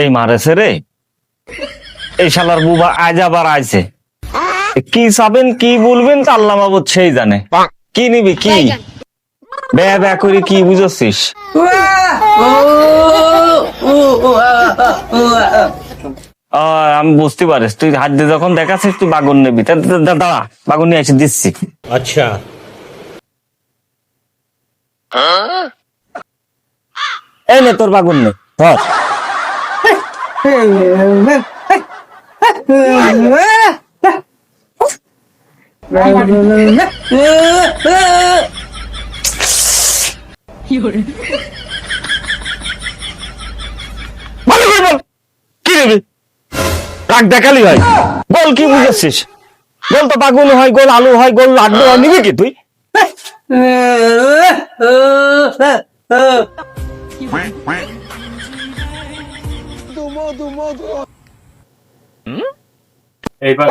এই মারেছে রে, এই শালার বুবা আজ আবার আইছে। কি চাবেন কি বলবেন তা আল্লাহ মাবুদ সেই জানে। কি নিবি কি ব্যা ব্যা করে কি বুঝছিস? আমি বুঝতে পারিস, তুই হাত দিয়ে যখন দেখাচ্ছিস তুই বাগুন নেবি। দাঁড়া, বাগুন নিয়ে এসে দিচ্ছি। আচ্ছা, এই নে তোর বাগুন নে, ধর। ভালো করে বল, কি নেবি? রাগ দেখালি হয়, বল কি বুঝেছিস? বল তো, বাগুন হয়, গোল আলু হয়, গোল লাড্ডু হয়, নিবি কি তুই? এইবার